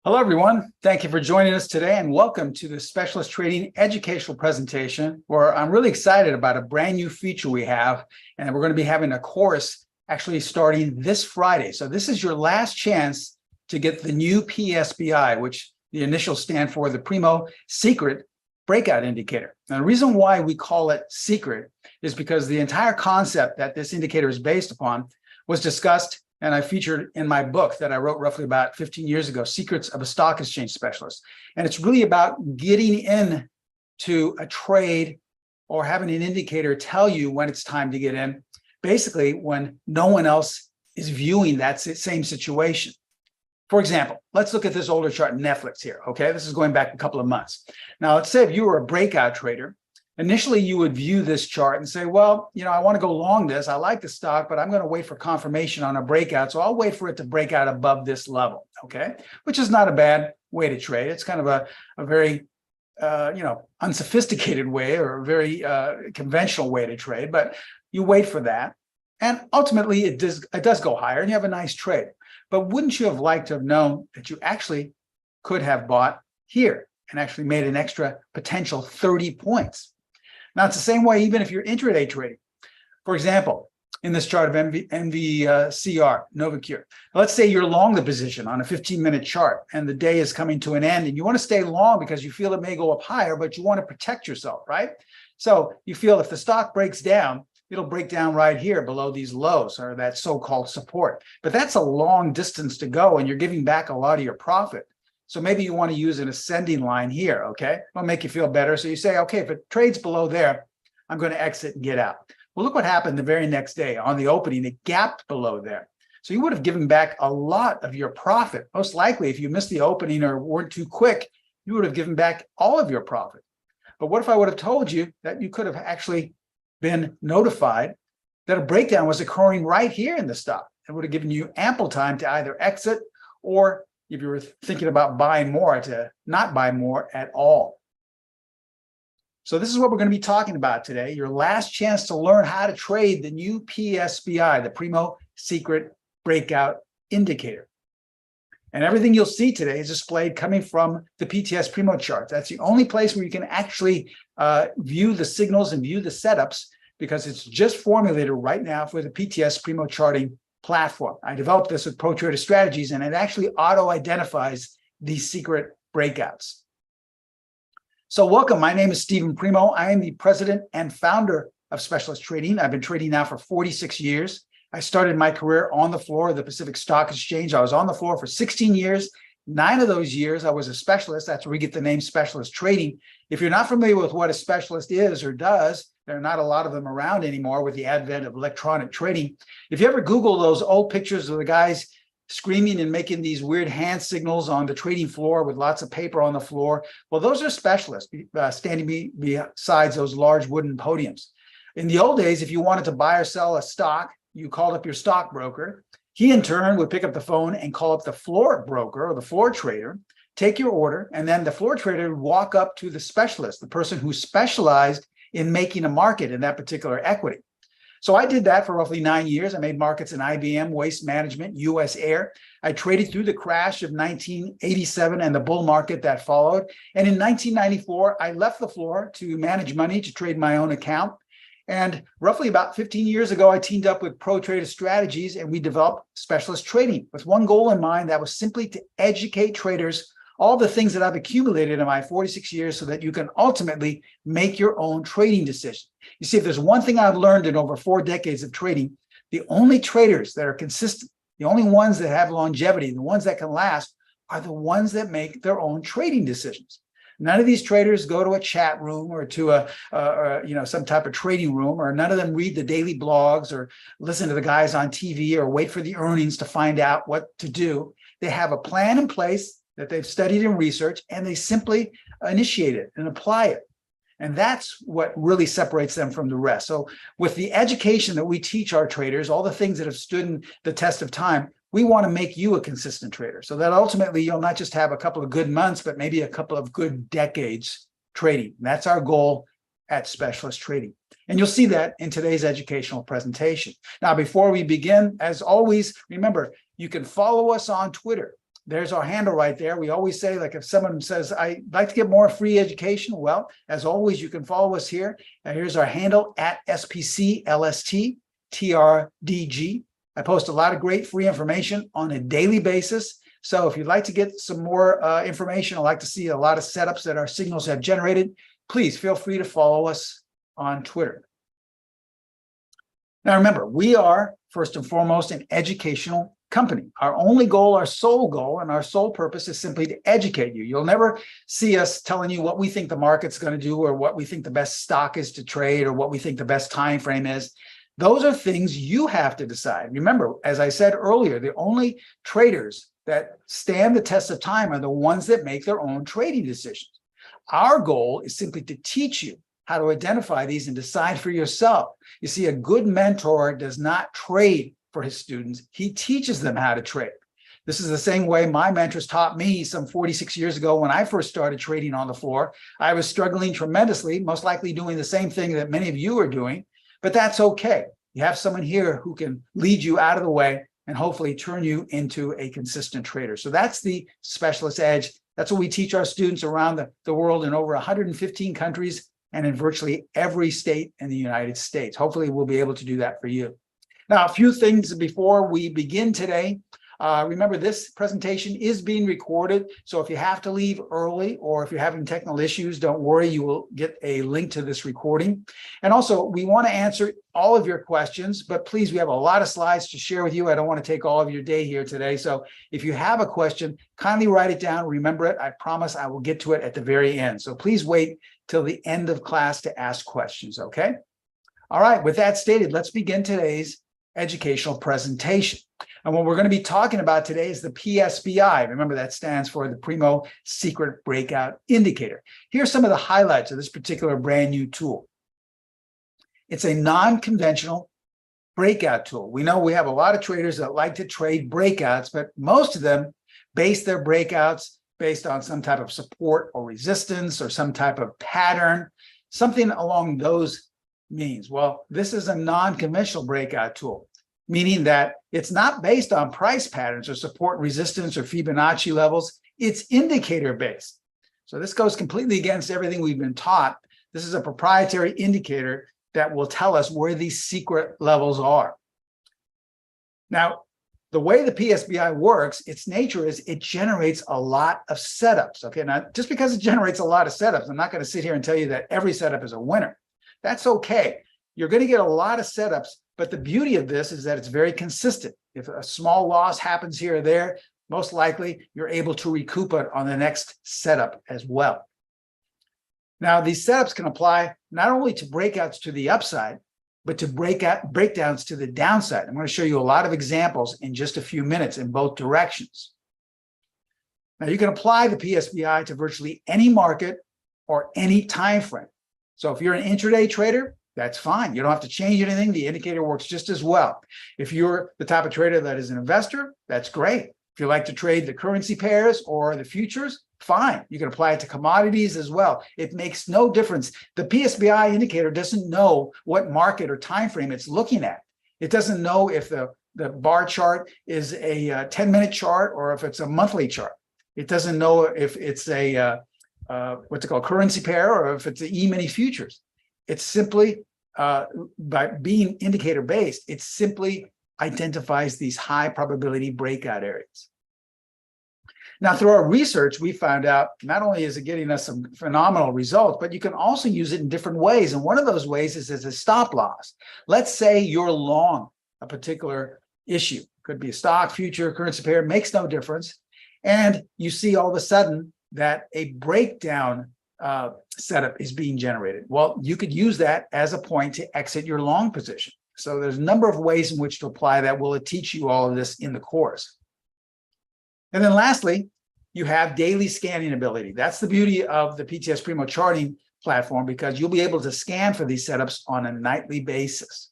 Hello, everyone. Thank you for joining us today and welcome to the Specialist Trading Educational Presentation, where I'm really excited about a brand new feature we have, and we're going to be having a course actually starting this Friday. So this is your last chance to get the new PSBI, which the initials stand for the Primo Secret Breakout Indicator. Now, the reason why we call it secret is because the entire concept that this indicator is based upon was discussed and I featured in my book that I wrote roughly about 15 years ago, Secrets of a Stock Exchange Specialist. And it's really about getting in to a trade or having an indicator tell you when it's time to get in, basically when no one else is viewing that same situation. For example, let's look at this older chart in Netflix here, okay? This is going back a couple of months. Now, let's say if you were a breakout trader, initially, you would view this chart and say, well, I want to go long this. I like the stock, but I'm going to wait for confirmation on a breakout. So I'll wait for it to break out above this level, okay? Which is not a bad way to trade. It's kind of a very, unsophisticated way or a very conventional way to trade, but you wait for that. And ultimately, it does go higher and you have a nice trade. But wouldn't you have liked to have known that you actually could have bought here and actually made an extra potential 30 points? Now, it's the same way even if you're intraday trading. For example, in this chart of NVCR, Novacure, let's say you're long the position on a 15-minute chart and the day is coming to an end and you want to stay long because you feel it may go up higher, but you want to protect yourself, right? So you feel if the stock breaks down, it'll break down right here below these lows or that so-called support. But that's a long distance to go and you're giving back a lot of your profit. So maybe you want to use an ascending line here, okay? It'll make you feel better. So you say, okay, if it trades below there, I'm going to exit and get out. Well, look what happened the very next day. On the opening, it gapped below there. So you would have given back a lot of your profit. Most likely, if you missed the opening or weren't too quick, you would have given back all of your profit. But what if I would have told you that you could have actually been notified that a breakdown was occurring right here in the stock? It would have given you ample time to either exit or, if you were thinking about buying more, to not buy more at all. So this is what we're going to be talking about today. Your last chance to learn how to trade the new PSBI, the Primo Secret Breakout Indicator. And everything you'll see today is displayed coming from the PTS Primo chart. That's the only place where you can actually view the signals and view the setups, because it's just formulated right now for the PTS Primo charting platform. I developed this with Pro Trader Strategies, and it actually auto-identifies these secret breakouts. So welcome. My name is Steven Primo. I am the president and founder of Specialist Trading. I've been trading now for 46 years. I started my career on the floor of the Pacific Stock Exchange. I was on the floor for 16 years. 9 of those years, I was a specialist. That's where we get the name Specialist Trading. If you're not familiar with what a specialist is or does, there are not a lot of them around anymore with the advent of electronic trading. If you ever Google those old pictures of the guys screaming and making these weird hand signals on the trading floor with lots of paper on the floor, well, those are specialists standing besides those large wooden podiums. In the old days, if you wanted to buy or sell a stock, you called up your stockbroker. He, in turn, would pick up the phone and call up the floor broker or the floor trader, take your order, and then the floor trader would walk up to the specialist, the person who specialized in making a market in that particular equity. So I did that for roughly 9 years. I made markets in IBM, Waste Management, US Air. I traded through the crash of 1987 and the bull market that followed. And in 1994, I left the floor to manage money, to trade my own account. And roughly about 15 years ago, I teamed up with Pro Trader Strategies and we developed Specialist Trading with one goal in mind, that was simply to educate traders all the things that I've accumulated in my 46 years so that you can ultimately make your own trading decisions. You see, if there's one thing I've learned in over 4 decades of trading, the only traders that are consistent, the only ones that have longevity, the ones that can last, are the ones that make their own trading decisions. None of these traders go to a chat room or to some type of trading room, or none of them read the daily blogs or listen to the guys on TV or wait for the earnings to find out what to do. They have a plan in place that they've studied and researched, and they simply initiate it and apply it. And that's what really separates them from the rest. So with the education that we teach our traders, all the things that have stood the test of time, we want to make you a consistent trader so that ultimately you'll not just have a couple of good months, but maybe a couple of good decades trading. And that's our goal at Specialist Trading. And you'll see that in today's educational presentation. Now, before we begin, as always, remember, you can follow us on Twitter. there's our handle right there. We always say, like, if someone says, I'd like to get more free education, well, as always, you can follow us here. And here's our handle at SPCLSTTRDG. I post a lot of great free information on a daily basis. So if you'd like to get some more information, I'd like to see a lot of setups that our signals have generated, please feel free to follow us on Twitter. Now, remember, we are first and foremost an educational company. Our only goal, our sole goal, and our sole purpose is simply to educate you. You'll never see us telling you what we think the market's going to do, or what we think the best stock is to trade, or what we think the best time frame is. Those are things you have to decide. Remember, as I said earlier, the only traders that stand the test of time are the ones that make their own trading decisions. Our goal is simply to teach you how to identify these and decide for yourself. You see, a good mentor does not trade for his students. He teaches them how to trade. This is the same way my mentors taught me some 46 years ago when I first started trading on the floor. I was struggling tremendously, most likely doing the same thing that many of you are doing, but that's okay. You have someone here who can lead you out of the way and hopefully turn you into a consistent trader. So that's the Specialist Edge. That's what we teach our students around the world in over 115 countries and in virtually every state in the United States. Hopefully we'll be able to do that for you. Now, a few things before we begin today. Remember, this presentation is being recorded, so if you have to leave early or if you're having technical issues, don't worry, you will get a link to this recording. And also, we want to answer all of your questions, but please, we have a lot of slides to share with you. I don't want to take all of your day here today, so if you have a question, kindly write it down, remember it. I promise I will get to it at the very end, so please wait till the end of class to ask questions, okay? All right, with that stated, let's begin today's educational presentation. And what we're going to be talking about today is the PSBI. Remember, that stands for the Primo Secret Breakout Indicator. Here's some of the highlights of this particular brand new tool. It's a non-conventional breakout tool. We know we have a lot of traders that like to trade breakouts, but most of them base their breakouts based on some type of support or resistance or some type of pattern, something along those means. Well, this is a non-conventional breakout tool, meaning that it's not based on price patterns or support resistance or Fibonacci levels. It's indicator based. So this goes completely against everything we've been taught. This is a proprietary indicator that will tell us where these secret levels are. Now, the way the PSBI works, its nature is it generates a lot of setups. Okay, now just because it generates a lot of setups, I'm not going to sit here and tell you that every setup is a winner. That's okay. You're going to get a lot of setups, but the beauty of this is that it's very consistent. If a small loss happens here or there, most likely you're able to recoup it on the next setup as well. Now, these setups can apply not only to breakouts to the upside, but to breakdowns to the downside. I'm going to show you a lot of examples in just a few minutes in both directions. Now, you can apply the PSBI to virtually any market or any time frame. So if you're an intraday trader, that's fine. You don't have to change anything. The indicator works just as well. If you're the type of trader that is an investor, that's great. If you like to trade the currency pairs or the futures, fine. You can apply it to commodities as well. It makes no difference. The PSBI indicator doesn't know what market or time frame it's looking at. It doesn't know if the bar chart is a 10-minute chart or if it's a monthly chart. It doesn't know if it's a what's it called, currency pair, or if it's the E-mini futures. It's simply, by being indicator based, it simply identifies these high probability breakout areas. Now, through our research, we found out not only is it getting us some phenomenal results, but you can also use it in different ways. And one of those ways is as a stop loss. Let's say you're long a particular issue. Could be a stock, future, currency pair, makes no difference. And you see all of a sudden that a breakdown setup is being generated. Well, you could use that as a point to exit your long position. So there's a number of ways in which to apply that. We'll teach you all of this in the course. And then lastly, you have daily scanning ability. That's the beauty of the PTS Primo charting platform, because you'll be able to scan for these setups on a nightly basis.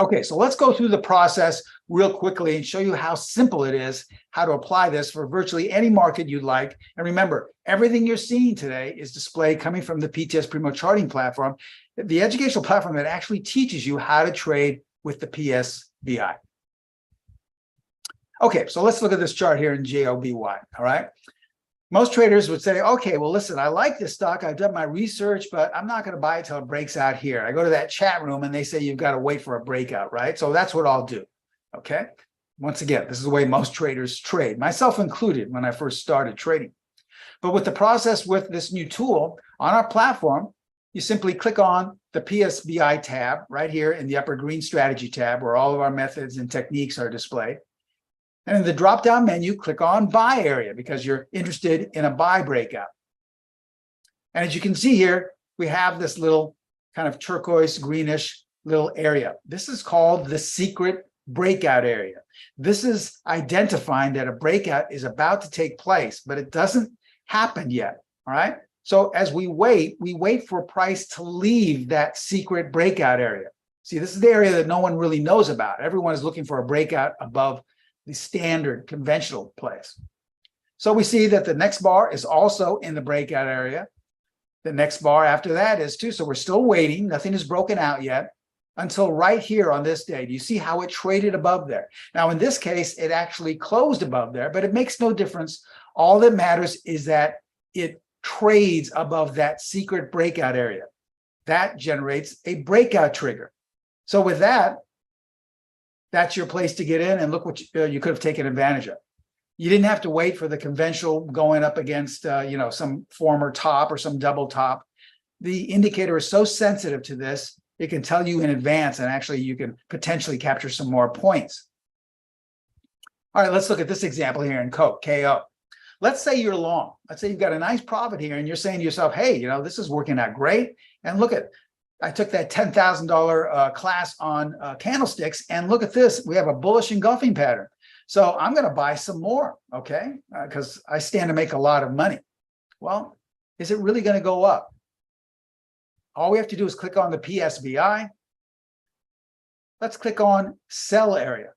Okay, so let's go through the process real quickly and show you how simple it is, how to apply this for virtually any market you'd like. And remember, everything you're seeing today is displayed coming from the PTS Primo charting platform, the educational platform that actually teaches you how to trade with the PSBI. Okay, so let's look at this chart here in JOBY, all right? Most traders would say, okay, well, listen, I like this stock. I've done my research, but I'm not going to buy it till it breaks out here. I go to that chat room and they say you've got to wait for a breakout, right? So that's what I'll do, okay? Once again, this is the way most traders trade, myself included when I first started trading. But with the process with this new tool on our platform, you simply click on the PSBI tab right here in the upper green strategy tab where all of our methods and techniques are displayed. And in the drop-down menu, click on buy area because you're interested in a buy breakout. And as you can see here, we have this little kind of turquoise greenish little area. This is called the secret breakout area. This is identifying that a breakout is about to take place, but it doesn't happen yet, all right? So as we wait for price to leave that secret breakout area. See, this is the area that no one really knows about. Everyone is looking for a breakout above the standard conventional place. So we see that the next bar is also in the breakout area. The next bar after that is too. So we're still waiting. Nothing is broken out yet until right here on this day. Do you see how it traded above there? Now, in this case, it actually closed above there, but it makes no difference. All that matters is that it trades above that secret breakout area. That generates a breakout trigger. So with that, that's your place to get in and look what you could have taken advantage of. You didn't have to wait for the conventional going up against some former top or some double top. The indicator is so sensitive to this, it can tell you in advance, and actually you can potentially capture some more points. All right, let's look at this example here in KO. Let's say you're long. Let's say you've got a nice profit here and you're saying to yourself, hey, this is working out great. And look at, I took that $10,000 class on candlesticks, and look at this. We have a bullish engulfing pattern. So I'm going to buy some more, okay? Because I stand to make a lot of money. Well, is it really going to go up? All we have to do is click on the PSBI. Let's click on sell area.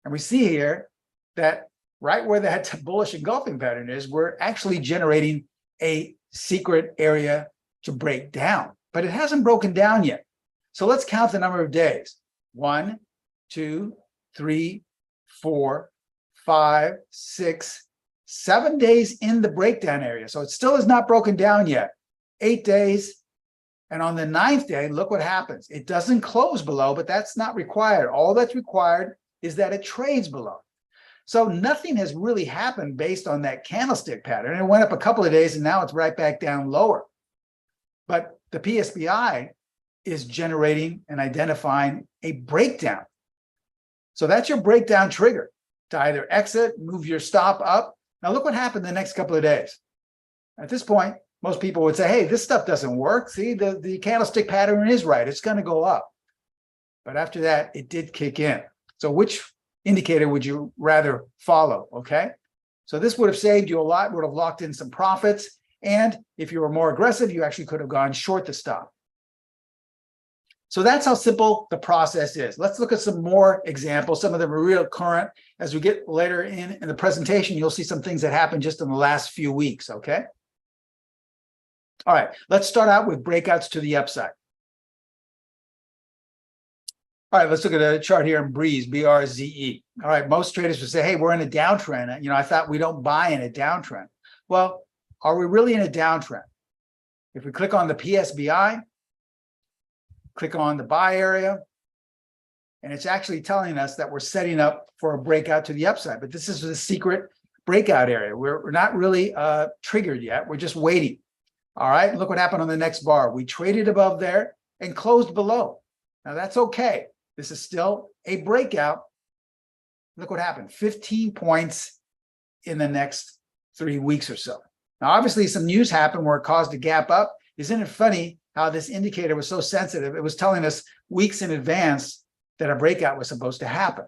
And we see here that right where that bullish engulfing pattern is, we're actually generating a secret area to break down, but it hasn't broken down yet. So let's count the number of days. 1, 2, 3, 4, 5, 6, 7 days in the breakdown area. So it still is not broken down yet. 8 days. And on the 9th day, look what happens. It doesn't close below, but that's not required. All that's required is that it trades below. So nothing has really happened based on that candlestick pattern. It went up a couple of days and now it's right back down lower. But the PSBI is generating and identifying a breakdown. So that's your breakdown trigger to either exit, move your stop up. Now look what happened the next couple of days. At this point, most people would say, hey, this stuff doesn't work. See, the candlestick pattern is right. It's going to go up. But after that, it did kick in. So which indicator would you rather follow? Okay. So this would have saved you a lot, would have locked in some profits. And if you were more aggressive, you actually could have gone short the stop. So that's how simple the process is. Let's look at some more examples. Some of them are real current. As we get later in the presentation, you'll see some things that happened just in the last few weeks, okay? All right, let's start out with breakouts to the upside. All right, let's look at a chart here in Breeze, BRZE. All right, most traders would say, hey, we're in a downtrend. I thought we don't buy in a downtrend. Well, are we really in a downtrend? If we click on the PSBI, click on the buy area, and it's actually telling us that we're setting up for a breakout to the upside. But this is the secret breakout area. We're not really triggered yet. We're just waiting. All right, look what happened on the next bar. We traded above there and closed below. Now that's okay. This is still a breakout. Look what happened, 15 points in the next 3 weeks or so. Now, obviously some news happened where it caused a gap up. Isn't it funny how this indicator was so sensitive? It was telling us weeks in advance that a breakout was supposed to happen.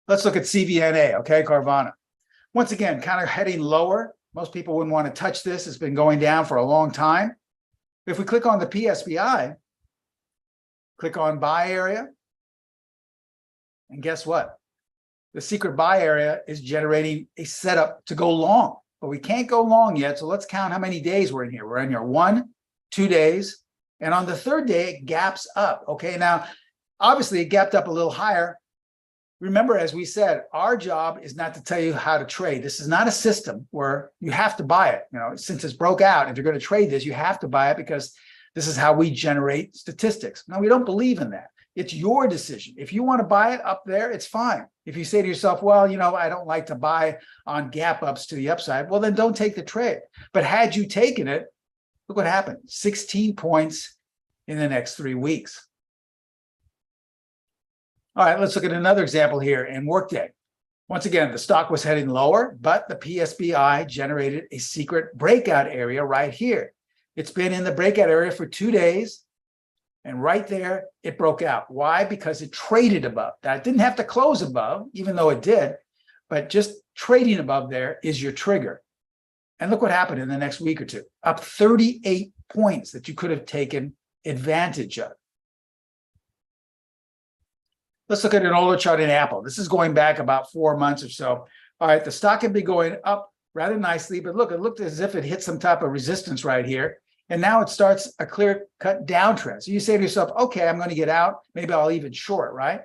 Let's look at CVNA, okay, Carvana. Once again, kind of heading lower. Most people wouldn't want to touch this. It's been going down for a long time. If we click on the PSBI, click on buy area, and guess what? The secret buy area is generating a setup to go long, but we can't go long yet. So let's count how many days we're in here. We're in here 1, 2 days. And on the 3rd day, it gaps up. Okay, now, obviously it gapped up a little higher remember, as we said, our job is not to tell you how to trade. This is not a system where you have to buy it. Since it's broke out, if you're going to trade this, you have to buy it because this is how we generate statistics. No, we don't believe in that. It's your decision. If you want to buy it up there, it's fine. If you say to yourself, well, I don't like to buy on gap ups to the upside, well, then don't take the trade. But had you taken it, look what happened. 16 points in the next 3 weeks. All right, let's look at another example here in workday. Once again, the stock was heading lower, but the PSBI generated a secret breakout area right here. It's been in the breakout area for 2 days, and right there, it broke out. Why? Because it traded above. Now, it didn't have to close above, even though it did, but just trading above there is your trigger. And look what happened in the next week or two. Up 38 points that you could have taken advantage of. Let's look at an older chart in Apple. This is going back about 4 months or so. All right, the stock had been going up rather nicely, but look, it looked as if it hit some type of resistance right here. And now it starts a clear-cut downtrend. So you say to yourself, okay, I'm going to get out. Maybe I'll even short, right?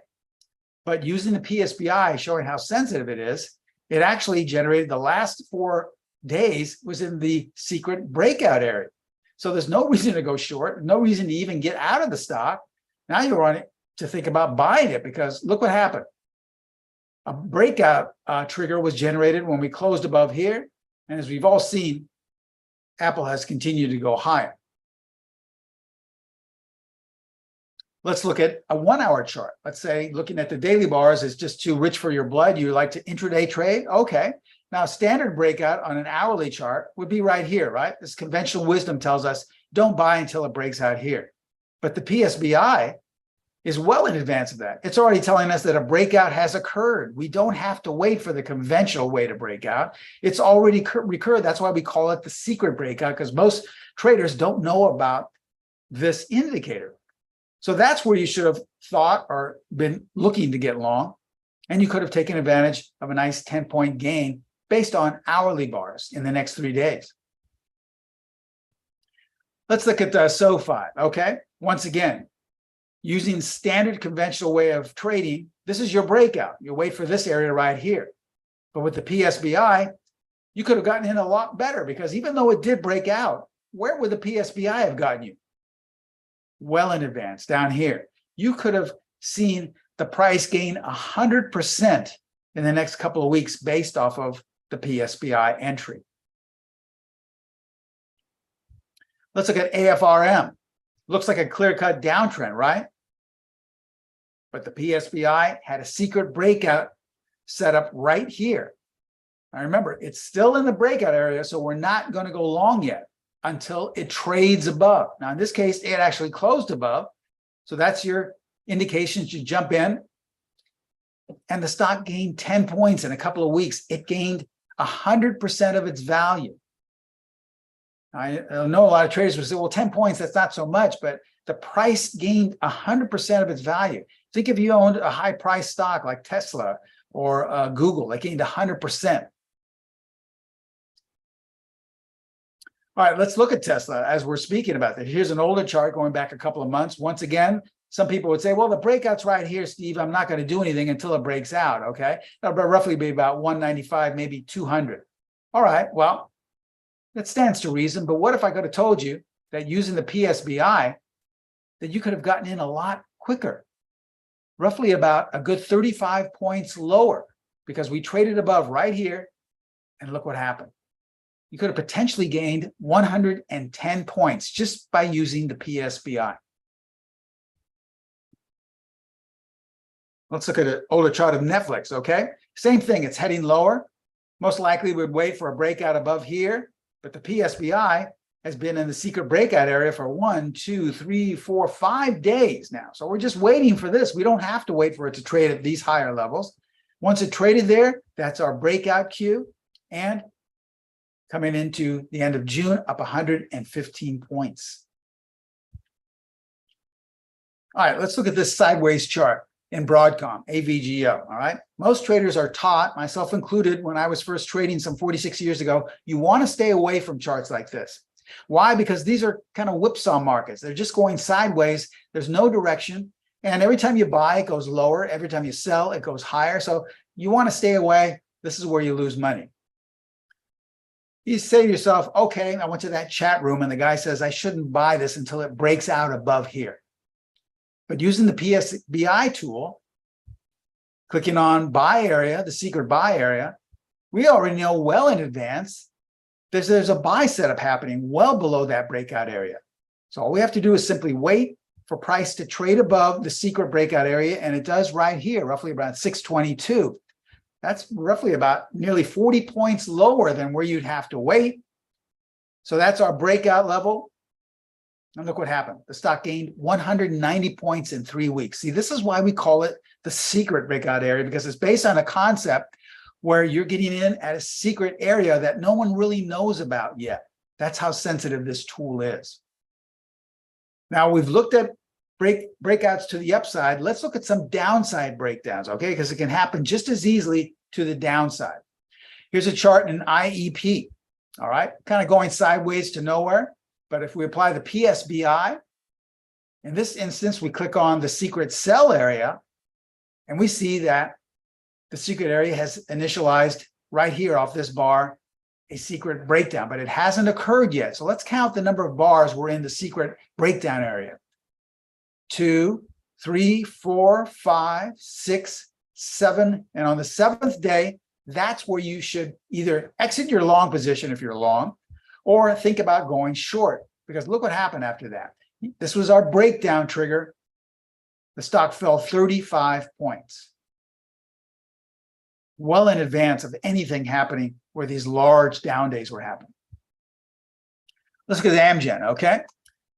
But using the PSBI, showing how sensitive it is, it actually generated the last 4 days was in the secret breakout area. So there's no reason to go short, no reason to even get out of the stock. Now you're on it to think about buying it because look what happened. A breakout trigger was generated when we closed above here. And as we've all seen, Apple has continued to go higher. Let's look at a 1 hour chart. Let's say looking at the daily bars is just too rich for your blood. You like to intraday trade? Okay. Now, standard breakout on an hourly chart would be right here, right? This conventional wisdom tells us don't buy until it breaks out here. But the PSBI is well in advance of that. It's already telling us that a breakout has occurred. We don't have to wait for the conventional way to break out. It's already recurred. That's why we call it the secret breakout, because most traders don't know about this indicator. So that's where you should have thought or been looking to get long. And you could have taken advantage of a nice 10-point gain based on hourly bars in the next 3 days. Let's look at SoFi, okay? Once again, using standard conventional way of trading, this is your breakout. You wait for this area right here. But with the PSBI, you could have gotten in a lot better because even though it did break out, where would the PSBI have gotten you? Well in advance, down here. You could have seen the price gain 100% in the next couple of weeks based off of the PSBI entry. Let's look at AFRM. Looks like a clear-cut downtrend, right? But the PSBI had a secret breakout set up right here. Now remember, it's still in the breakout area, so we're not going to go long yet until it trades above. Now, in this case, it actually closed above. So that's your indication to jump in. And the stock gained 10 points in a couple of weeks. It gained 100% of its value. I know a lot of traders will say, well, 10 points, that's not so much, but the price gained 100% of its value. Think if you owned a high price stock like Tesla or Google, they gained 100%. All right, let's look at Tesla as we're speaking about this. Here's an older chart going back a couple of months. Once again, some people would say, well, the breakout's right here, Steve. I'm not going to do anything until it breaks out, okay? That'll roughly be about 195, maybe 200. All right, well, that stands to reason, but what if I could have told you that using the PSBI, that you could have gotten in a lot quicker, roughly about a good 35 points lower, because we traded above right here, and look what happened. You could have potentially gained 110 points just by using the PSBI. Let's look at an older chart of Netflix, okay? Same thing, it's heading lower. Most likely we'd wait for a breakout above here, but the PSBI has been in the secret breakout area for 1, 2, 3, 4, 5 days now. So we're just waiting for this. We don't have to wait for it to trade at these higher levels. Once it traded there, that's our breakout cue. And coming into the end of June, up 115 points. All right, let's look at this sideways chart in Broadcom, AVGO, all right? Most traders are taught, myself included, when I was first trading some 46 years ago, you want to stay away from charts like this. Why? Because these are kind of whipsaw markets. They're just going sideways. There's no direction. And every time you buy, it goes lower. Every time you sell, it goes higher. So you want to stay away. This is where you lose money. You say to yourself, okay, I went to that chat room and the guy says I shouldn't buy this until it breaks out above here. But using the PSBI tool, clicking on buy area, the secret buy area, we already know well in advance there's a buy setup happening well below that breakout area. So all we have to do is simply wait for price to trade above the secret breakout area, and it does right here, roughly about 622. That's roughly about nearly 40 points lower than where you'd have to wait. So that's our breakout level. And look what happened. The stock gained 190 points in 3 weeks. See, this is why we call it the secret breakout area, because it's based on a concept where you're getting in at a secret area that no one really knows about yet. That's how sensitive this tool is. Now we've looked at breakouts to the upside. Let's look at some downside breakdowns, okay? Because it can happen just as easily to the downside. Here's a chart in IEP, all right? Kind of going sideways to nowhere. But if we apply the PSBI, in this instance, we click on the secret sell area, and we see that the secret area has initialized right here off this bar, a secret breakdown, but it hasn't occurred yet. So let's count the number of bars we're in the secret breakdown area. 2, 3, 4, 5, 6, 7. And on the 7th day, that's where you should either exit your long position if you're long, or think about going short, because look what happened after that. This was our breakdown trigger. The stock fell 35 points. Well in advance of anything happening where these large down days were happening. Let's look at Amgen, okay?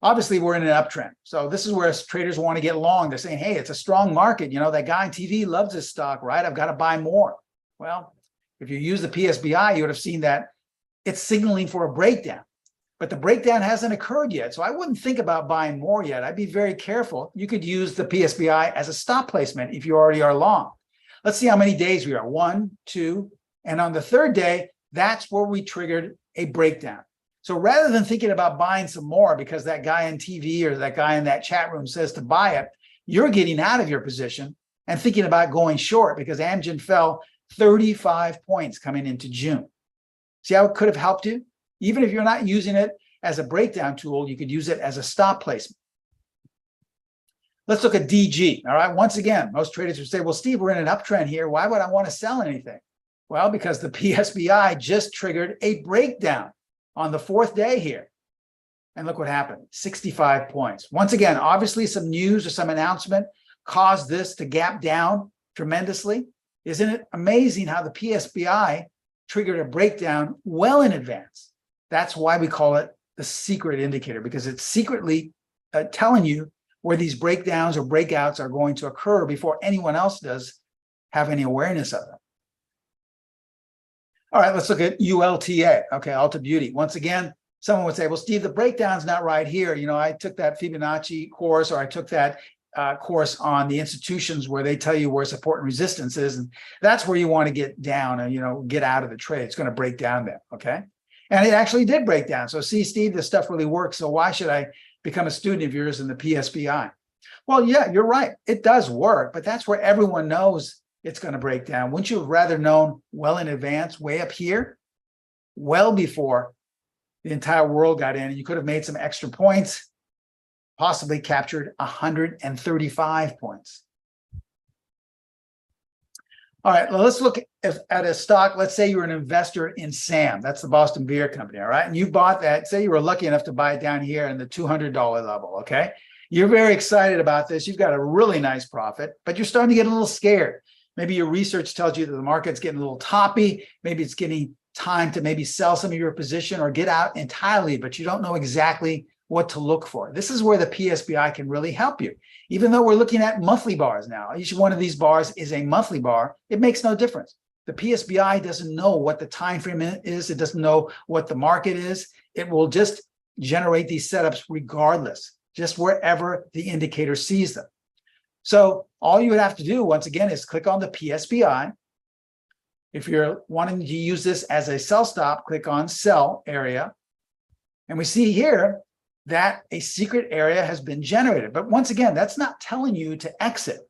Obviously, we're in an uptrend. So this is where traders want to get long. They're saying, hey, it's a strong market. You know, that guy on TV loves this stock, right? I've got to buy more. Well, if you use the PSBI, you would have seen that it's signaling for a breakdown. But the breakdown hasn't occurred yet. So I wouldn't think about buying more yet. I'd be very careful. You could use the PSBI as a stop placement if you already are long. Let's see how many days we are. 1, 2, and on the 3rd day, that's where we triggered a breakdown. So rather than thinking about buying some more because that guy on TV or that guy in that chat room says to buy it, you're getting out of your position and thinking about going short because Amgen fell 35 points coming into June. See how it could have helped you? Even if you're not using it as a breakdown tool, you could use it as a stop placement. Let's look at DG, all right? Once again, most traders would say, well, Steve, we're in an uptrend here. Why would I want to sell anything? Well, because the PSBI just triggered a breakdown on the 4th day here. And look what happened, 65 points. Once again, obviously some news or some announcement caused this to gap down tremendously. Isn't it amazing how the PSBI triggered a breakdown well in advance? That's why we call it the secret indicator, because it's secretly telling you where these breakdowns or breakouts are going to occur before anyone else does have any awareness of them. All right, let's look at ULTA, okay, Alta Beauty. Once again, someone would say, well, Steve, the breakdown's not right here. You know, I took that Fibonacci course, or I took that course on the institutions where they tell you where support and resistance is, and that's where you want to get down and, you know, get out of the trade. It's going to break down there, okay? And it actually did break down. So see, Steve, this stuff really works. So why should I become a student of yours in the PSBI? Well, yeah, you're right. It does work, but that's where everyone knows it's going to break down. Wouldn't you have rather known well in advance, way up here, well before the entire world got in, and you could have made some extra points, possibly captured 135 points. All right, well, let's look at a stock. Let's say you're an investor in SAM. That's the Boston Beer Company, all right? And you bought that. Say you were lucky enough to buy it down here in the $200 level, okay? You're very excited about this. You've got a really nice profit, but you're starting to get a little scared. Maybe your research tells you that the market's getting a little toppy. Maybe it's getting time to maybe sell some of your position or get out entirely, but you don't know exactly what to look for. This is where the PSBI can really help you. Even though we're looking at monthly bars now, each one of these bars is a monthly bar, it makes no difference. The PSBI doesn't know what the time frame is. It doesn't know what the market is. It will just generate these setups regardless, just wherever the indicator sees them. So all you would have to do, once again, is click on the PSBI. If you're wanting to use this as a sell stop, click on sell area. And we see here that a secret area has been generated. But once again, that's not telling you to exit.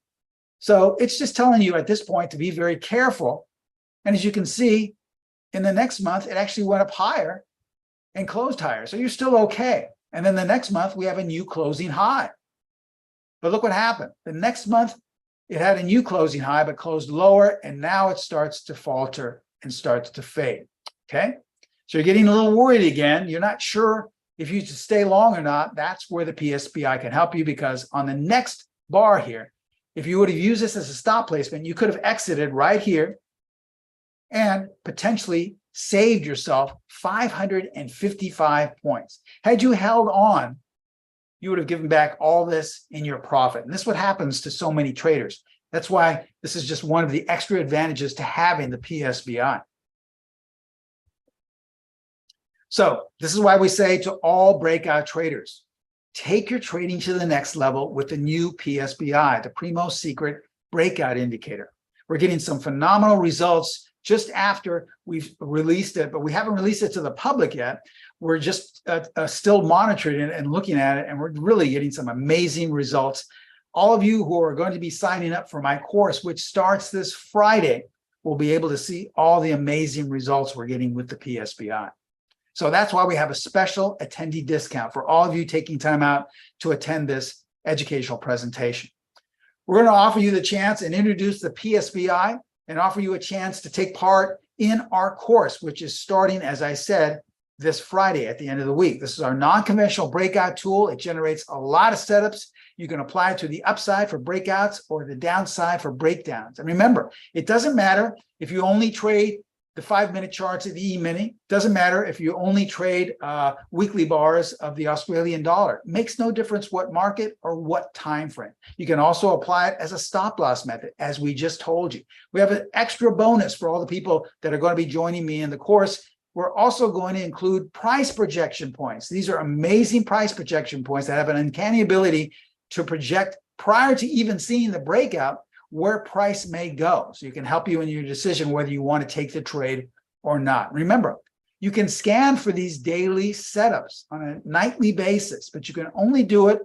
So it's just telling you at this point to be very careful. And as you can see, in the next month, it actually went up higher and closed higher. So you're still okay. And then the next month, we have a new closing high. But look what happened. The next month, it had a new closing high, but closed lower. And now it starts to falter and starts to fade. Okay. So you're getting a little worried again. You're not sure if you should stay long or not. That's where the PSBI can help you, because on the next bar here, if you would have used this as a stop placement, you could have exited right here and potentially saved yourself 555 points. Had you held on, you would have given back all this in your profit. And this is what happens to so many traders. That's why this is just one of the extra advantages to having the PSBI. So this is why we say to all breakout traders, take your trading to the next level with the new PSBI, the Primo Secret Breakout Indicator. We're getting some phenomenal results just after we've released it, but we haven't released it to the public yet. We're just still monitoring it and looking at it, and we're really getting some amazing results. All of you who are going to be signing up for my course, which starts this Friday, will be able to see all the amazing results we're getting with the PSBI. So that's why we have a special attendee discount for all of you taking time out to attend this educational presentation. We're going to offer you the chance and introduce the PSBI and offer you a chance to take part in our course, which is starting, as I said, this Friday at the end of the week. This is our non-conventional breakout tool. It generates a lot of setups. You can apply it to the upside for breakouts or the downside for breakdowns. And remember, it doesn't matter if you only trade the 5-minute charts of the E-mini. Doesn't matter if you only trade weekly bars of the Australian dollar. It makes no difference what market or what time frame. You can also apply it as a stop loss method, as we just told you. We have an extra bonus for all the people that are going to be joining me in the course. We're also going to include price projection points. These are amazing price projection points that have an uncanny ability to project prior to even seeing the breakout where price may go. So you can help you in your decision whether you want to take the trade or not. Remember, you can scan for these daily setups on a nightly basis, but you can only do it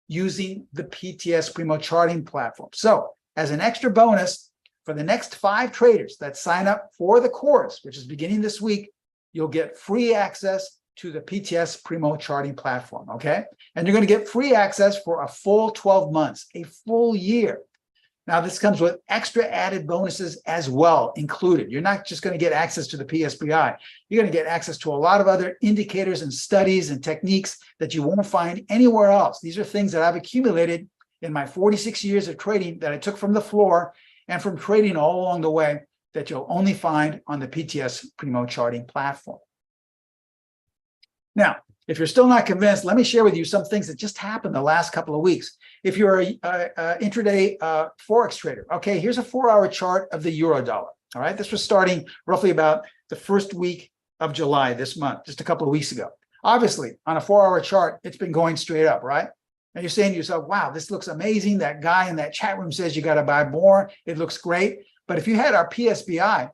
using the PTS Primo charting platform. So as an extra bonus, for the next 5 traders that sign up for the course, which is beginning this week, you'll get free access to the PTS Primo charting platform, okay? And you're going to get free access for a full 12 months, a full year. Now, this comes with extra added bonuses as well included. You're not just going to get access to the PSBI. You're going to get access to a lot of other indicators and studies and techniques that you won't find anywhere else. These are things that I've accumulated in my 46 years of trading that I took from the floor and from trading all along the way that you'll only find on the PTS Primo charting platform. Now, if you're still not convinced, let me share with you some things that just happened the last couple of weeks. If you're a intraday forex trader, okay, here's a 4-hour chart of the euro dollar. All right, this was starting roughly about the first week of July this month, just a couple of weeks ago. Obviously, on a 4-hour chart, it's been going straight up, right? And you're saying to yourself, wow, this looks amazing. That guy in that chat room says you got to buy more. It looks great. But if you had our PSBI,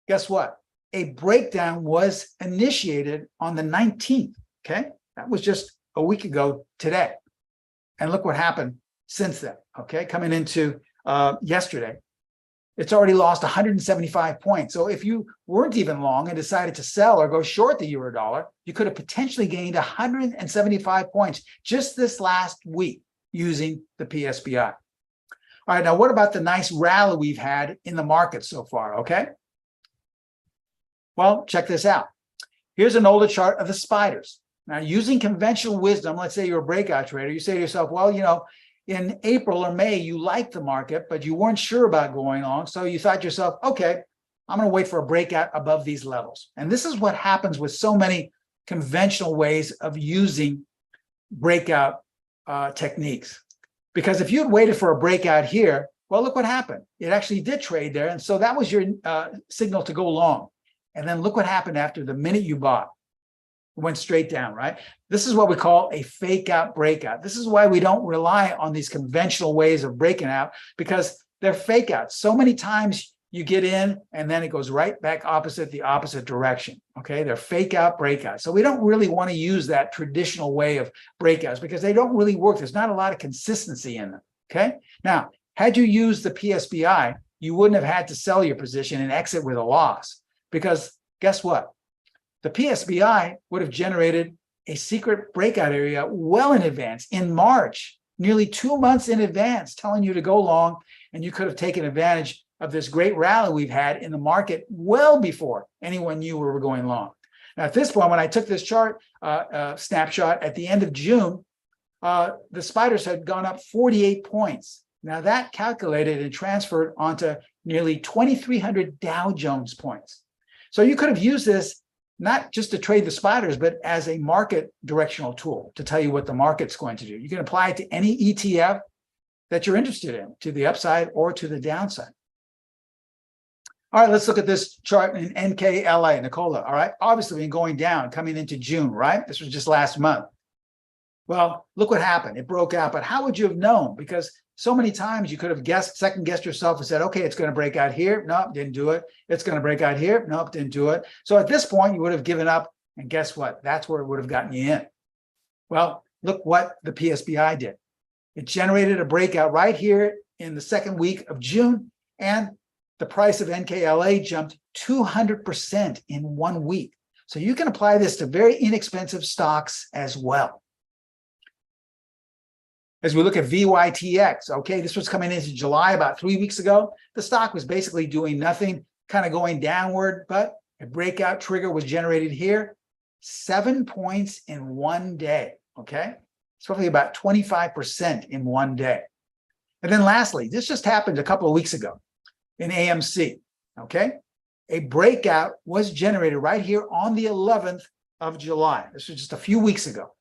guess what? A breakdown was initiated on the 19th, okay? That was just a week ago today. And look what happened since then, okay? Coming into yesterday, it's already lost 175 points. So if you weren't even long and decided to sell or go short the euro dollar, you could have potentially gained 175 points just this last week using the PSBI. All right, now what about the nice rally we've had in the market so far, okay? Well, check this out. Here's an older chart of the spiders. Now, using conventional wisdom, let's say you're a breakout trader, you say to yourself, well, you know, in April or May, you liked the market, but you weren't sure about going long. So you thought to yourself, okay, I'm going to wait for a breakout above these levels. And this is what happens with so many conventional ways of using breakout techniques. Because if you had waited for a breakout here, well, look what happened. It actually did trade there. And so that was your signal to go long. And then look what happened after the minute you bought. It went straight down, right? This is what we call a fake out breakout. This is why we don't rely on these conventional ways of breaking out, because they're fake outs. So many times you get in and then it goes right back the opposite direction. Okay, they're fake out breakouts. So we don't really want to use that traditional way of breakouts because they don't really work. There's not a lot of consistency in them. Okay, now had you used the PSBI, you wouldn't have had to sell your position and exit with a loss, because guess what? The PSBI would have generated a secret breakout area well in advance in March, nearly 2 months in advance, telling you to go long, and you could have taken advantage of this great rally we've had in the market well before anyone knew we were going long. Now, at this point, when I took this chart snapshot at the end of June, the spiders had gone up 48 points. Now, that calculated and transferred onto nearly 2,300 Dow Jones points. So you could have used this not just to trade the spiders, but as a market directional tool to tell you what the market's going to do. You can apply it to any ETF that you're interested in, to the upside or to the downside. All right, let's look at this chart in NKLA, Nicola. All right, obviously been going down coming into June, right? This was just last month. Well, look what happened. It broke out, but how would you have known? Because so many times you could have second guessed yourself and said, okay, it's going to break out here. Nope, didn't do it. It's going to break out here. Nope, didn't do it. So at this point, you would have given up. And guess what? That's where it would have gotten you in. Well, look what the PSBI did. It generated a breakout right here in the second week of June, and the price of NKLA jumped 200% in 1 week. So you can apply this to very inexpensive stocks as well. As we look at VYTX, okay, this was coming into July about 3 weeks ago. The stock was basically doing nothing, kind of going downward, but a breakout trigger was generated here. 7 points in 1 day, okay? It's roughly about 25% in 1 day. And then lastly, this just happened a couple of weeks ago in AMC, okay? A breakout was generated right here on the 11th of July. This was just a few weeks ago.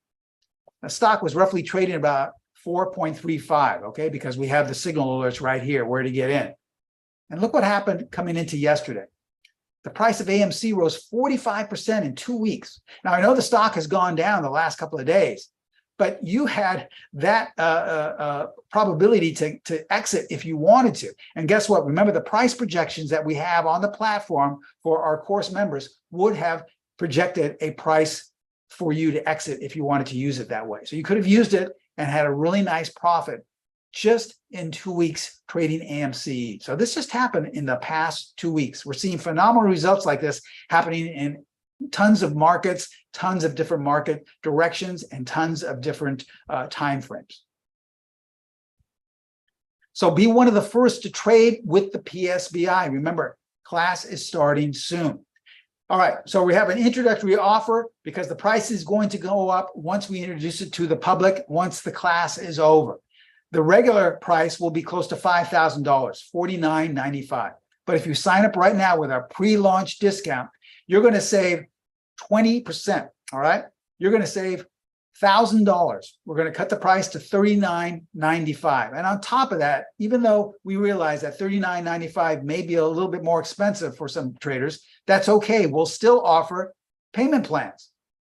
The stock was roughly trading about 4.35, okay, because we have the signal alerts right here, where to get in. And look what happened coming into yesterday. The price of AMC rose 45% in 2 weeks. Now, I know the stock has gone down the last couple of days, but you had that probability to exit if you wanted to. And guess what? Remember, the price projections that we have on the platform for our course members would have projected a price for you to exit if you wanted to use it that way. So you could have used it and had a really nice profit just in 2 weeks trading AMC. So this just happened in the past 2 weeks. We're seeing phenomenal results like this happening in tons of markets, tons of different market directions, and tons of different time frames. So be one of the first to trade with the PSBI. Remember, class is starting soon. All right, so we have an introductory offer because the price is going to go up once we introduce it to the public, once the class is over. The regular price will be close to $5,000, $49.95. But if you sign up right now with our pre-launch discount, you're going to save 20%, all right? You're going to save $1,000. We're going to cut the price to $39.95. And on top of that, even though we realize that $39.95 may be a little bit more expensive for some traders, that's okay. We'll still offer payment plans.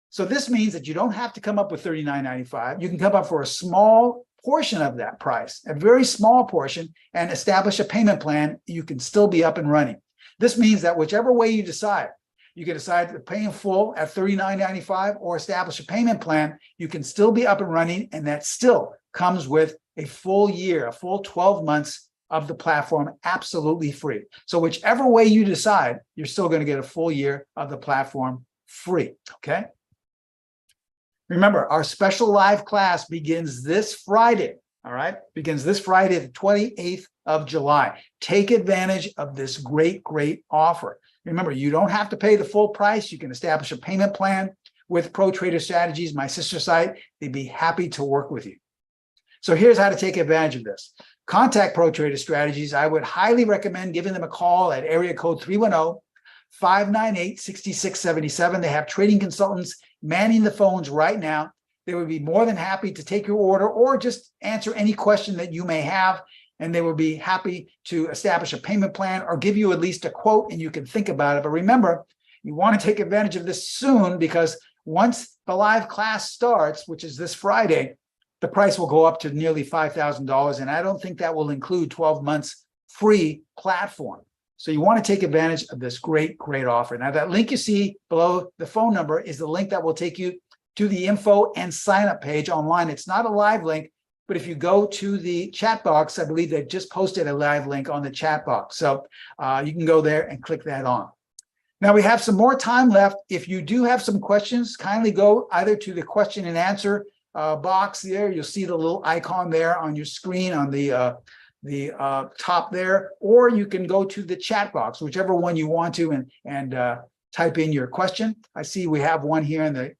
So this means that you don't have to come up with $39.95. You can come up for a small portion of that price, a very small portion, and establish a payment plan. You can still be up and running. This means that whichever way you decide, you can decide to pay in full at $39.95 or establish a payment plan. You can still be up and running, and that still comes with a full year, a full 12 months of the platform absolutely free. So whichever way you decide, you're still going to get a full year of the platform free, okay? Remember, our special live class begins this Friday, all right? Begins this Friday, the 28th of July. Take advantage of this great, great offer. Remember, you don't have to pay the full price. You can establish a payment plan with Pro Trader Strategies, my sister site. They'd be happy to work with you. So here's how to take advantage of this. Contact Pro Trader Strategies. I would highly recommend giving them a call at area code 310-598-6677. They have trading consultants manning the phones right now. They would be more than happy to take your order or just answer any question that you may have. And they will be happy to establish a payment plan or give you at least a quote, and you can think about it. But remember, you want to take advantage of this soon, because once the live class starts, which is this Friday, the price will go up to nearly $5,000. And I don't think that will include 12 months free platform. So you want to take advantage of this great offer. Now, that link you see below the phone number is the link that will take you to the info and sign up page online. It's not a live link, but if you go to the chat box, I believe they just posted a live link on the chat box. So you can go there and click that on. Now we have some more time left. If you do have some questions, kindly go either to the question and answer box there. You'll see the little icon there on your screen on the top there, or you can go to the chat box, whichever one you want to, and type in your question. I see we have one here in the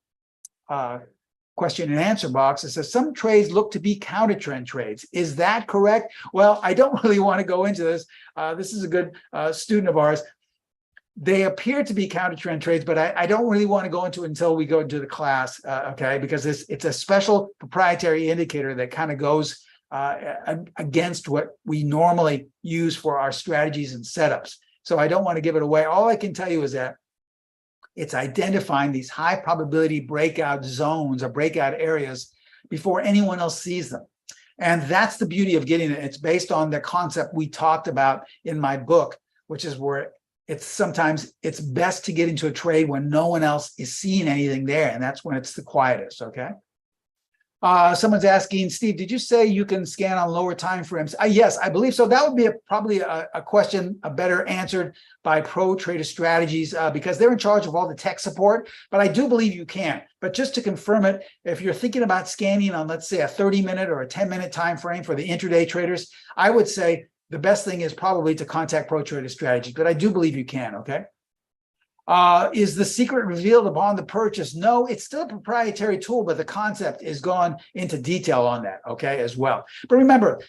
question and answer box. It says some trades look to be counter trend trades. Is that correct? Well, I don't really want to go into this. This is a good student of ours. They appear to be counter trend trades, but I don't really want to go into it until we go into the class, okay? Because it's a special proprietary indicator that kind of goes against what we normally use for our strategies and setups. So I don't want to give it away. All I can tell you is that it's identifying these high probability breakout zones or breakout areas before anyone else sees them. And that's the beauty of getting it. It's based on the concept we talked about in my book, which is where sometimes it's best to get into a trade when no one else is seeing anything there. And that's when it's the quietest, okay? Someone's asking, Steve, did you say you can scan on lower time frames? Yes, I believe so. That would be probably a question better answered by Pro Trader Strategies because they're in charge of all the tech support, but I do believe you can. But just to confirm it, if you're thinking about scanning on, let's say, a 30-minute or a 10-minute time frame for the intraday traders, I would say the best thing is probably to contact Pro Trader Strategies, but I do believe you can, okay? Is the secret revealed upon the purchase? No, it's still a proprietary tool, but the concept is gone into detail on that, okay, as well. But remember,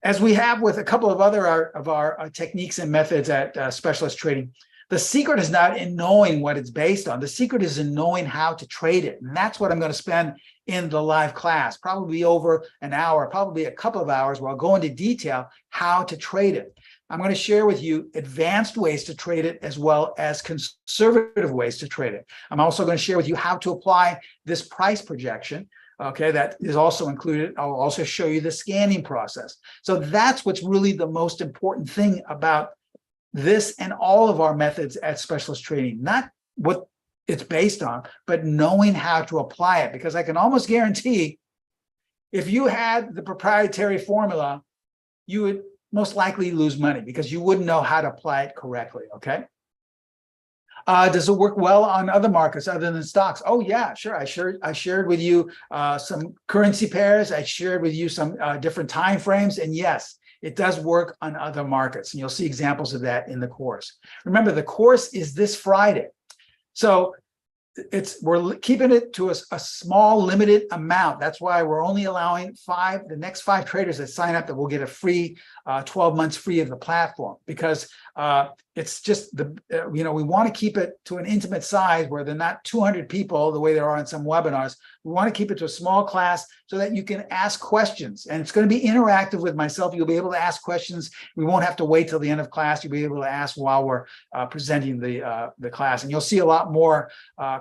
as we have with a couple of other of our techniques and methods at Specialist Trading, the secret is not in knowing what it's based on. The secret is in knowing how to trade it. And that's what I'm going to spend in the live class, probably over an hour, probably a couple of hours, where I'll go into detail how to trade it. I'm going to share with you advanced ways to trade it as well as conservative ways to trade it. I'm also going to share with you how to apply this price projection. Okay, that is also included. I'll also show you the scanning process. So that's what's really the most important thing about this and all of our methods at Specialist Trading, not what it's based on, but knowing how to apply it. Because I can almost guarantee if you had the proprietary formula, you would most likely lose money because you wouldn't know how to apply it correctly, okay? Does it work well on other markets other than stocks? Oh yeah, sure. I shared with you some currency pairs. I shared with you some different time frames, and yes, it does work on other markets, and you'll see examples of that in the course. Remember, the course is this Friday, so we're keeping it to a small limited amount. That's why we're only allowing the next five traders that sign up that will get a free 12 months free of the platform, because it's just we want to keep it to an intimate size where they're not 200 people the way there are in some webinars. We want to keep it to a small class so that you can ask questions, and it's going to be interactive with myself. You'll be able to ask questions. We won't have to wait till the end of class. You'll be able to ask while we're presenting the class, and you'll see a lot more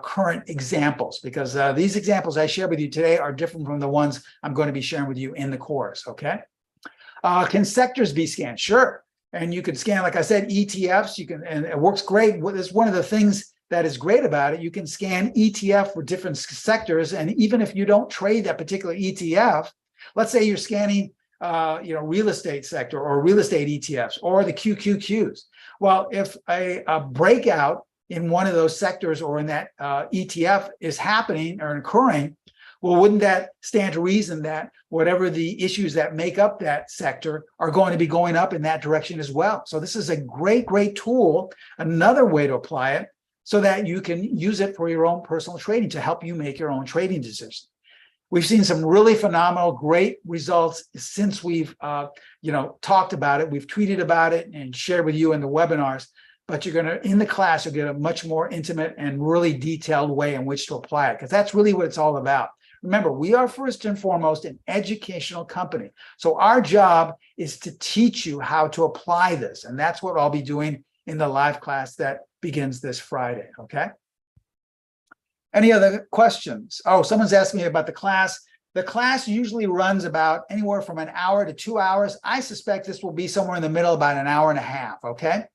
current examples, because these examples I share with you today are different from the ones I'm going to be sharing with you in the course, okay? Can sectors be scanned? Sure. And you can scan, like I said, ETFs. You can, and it works great. It's one of the things that is great about it. You can scan ETF for different sectors, and even if you don't trade that particular ETF, let's say you're scanning, real estate sector or real estate ETFs or the QQQs. Well, if a breakout in one of those sectors or in that ETF is happening or occurring, well, wouldn't that stand to reason that whatever the issues that make up that sector are going to be going up in that direction as well? So this is a great tool, another way to apply it so that you can use it for your own personal trading to help you make your own trading decisions. We've seen some really phenomenal, great results since we've, talked about it. We've tweeted about it and shared with you in the webinars. But in the class, you'll get a much more intimate and really detailed way in which to apply it, because that's really what it's all about. Remember, we are first and foremost an educational company. So our job is to teach you how to apply this. And that's what I'll be doing in the live class that begins this Friday, okay? Any other questions? Oh, someone's asking me about the class. The class usually runs about anywhere from an hour to 2 hours. I suspect this will be somewhere in the middle, about an hour and a half, okay?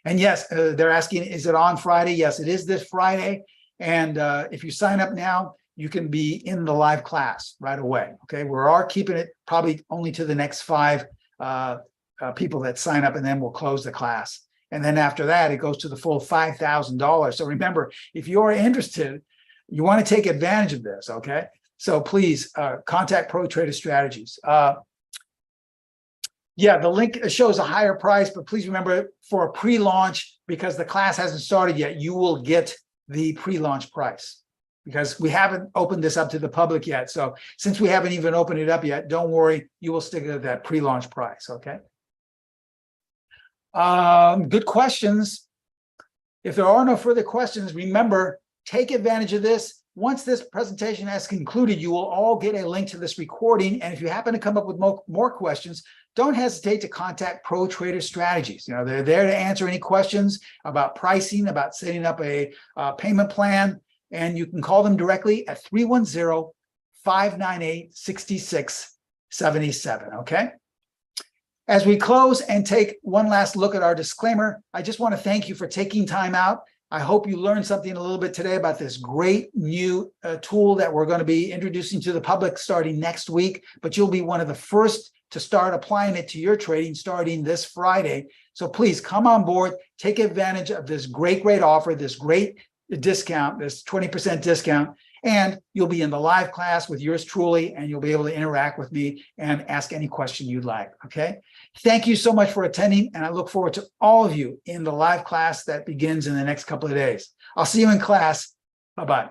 And yes, they're asking, is it on Friday? Yes, it is this Friday. And if you sign up now, you can be in the live class right away. Okay, we are keeping it probably only to the next 5 people that sign up, and then we'll close the class. And then after that, it goes to the full $5,000. So remember, if you're interested, you want to take advantage of this. Okay, so please contact Pro Trader Strategies. Yeah, the link shows a higher price, but please remember, for a pre-launch, because the class hasn't started yet, you will get the pre-launch price, because we haven't opened this up to the public yet. So since we haven't even opened it up yet, don't worry, you will stick at that pre-launch price, okay? Good questions. If there are no further questions, remember, take advantage of this. Once this presentation has concluded, you will all get a link to this recording. And if you happen to come up with more questions, don't hesitate to contact Pro Trader Strategies. You know, they're there to answer any questions about pricing, about setting up a payment plan. And you can call them directly at 310-598-6677, okay? As we close and take one last look at our disclaimer, I just want to thank you for taking time out. I hope you learned something a little bit today about this great new tool that we're going to be introducing to the public starting next week, but you'll be one of the first to start applying it to your trading starting this Friday. So please come on board, take advantage of this great offer, this great discount, this 20% discount, and you'll be in the live class with yours truly, and you'll be able to interact with me and ask any question you'd like, okay? Thank you so much for attending, and I look forward to all of you in the live class that begins in the next couple of days. I'll see you in class. Bye-bye.